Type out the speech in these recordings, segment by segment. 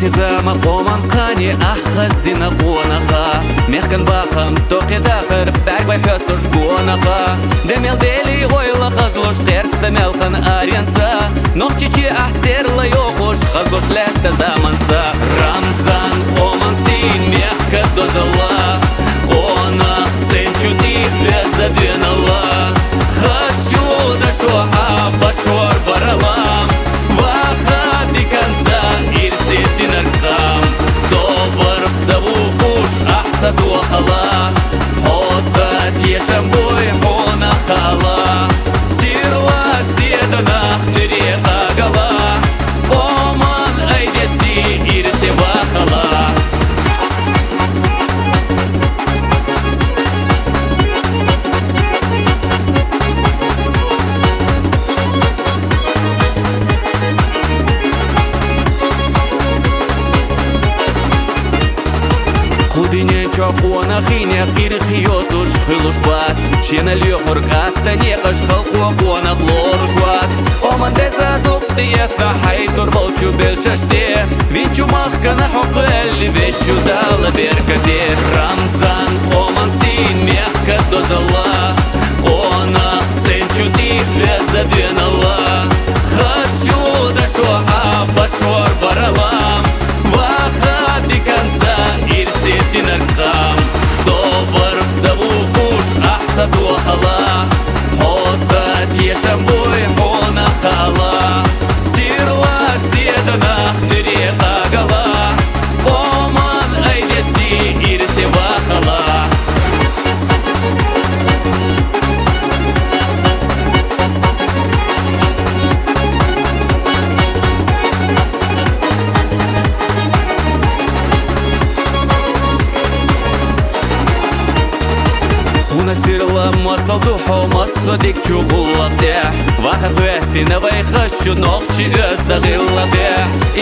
زما قومان قاني أخزنا قونخا ميخكن باخم توقي داخر باك باي حستوش قونخا دميل ديلي غويلا خزلوش قرس دميل خن أرينسا نوخشيشي أحسير لا يوخوش خزلوش لتا زمنسا رمزان قومان سين ميخكا دوزلا قونخ ценчу тих беззабвен Allah хочу да шоха башор баралам ваха до конца ирсет динаркам собор завухуш ахсаду хала отат ешамбой хона хала сирла седанах нерека гала оман айдести ирсе вахала. Худине чохуана хине кирхиотуш хилушбат Шена лёхурк аттане кашхал куакуана хлорушбат Оман дезадук диеста хайтур волчу белшаште Винчу махкана хокелли вещу дала беркате Рамзан оман син мягко дозала Онах ценчу тих беззабвен Allah Хочу да шоха башор баралам Ваха до конца ирсет динаркам собор завухуш ахсаду хала отат ешамбой хона хала сирла седанах нерека гала оман айдести ирсе вахала. Сирла масал духо масодик чугуллапте Вахар вехпина вайхащу нохчи өздагыллапте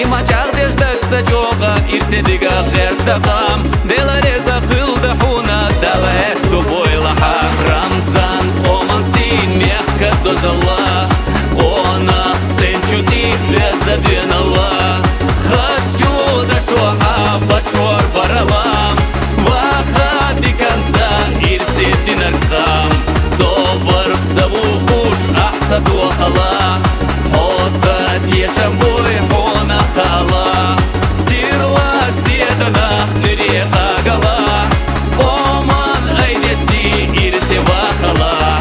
Има чардеждакта жога ирседига гертагам Делареза хылда хуна дава экту бойлаха Рамзан оман син мягко дозала Онах ценчу тих беззабвен Allah Хочу да шоха башор баралам Ваха до конца ирсет динаркам собор завухуш ахсаду хала отат ешамбой хона хала сирла седанах нерека гала оман айдести ирсе вахала.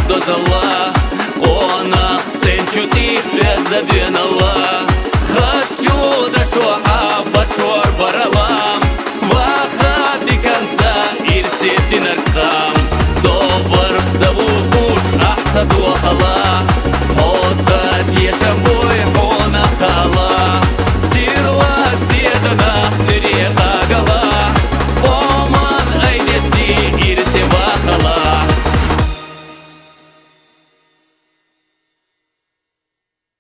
Дозала, онах ценчу тих беззабвен Allah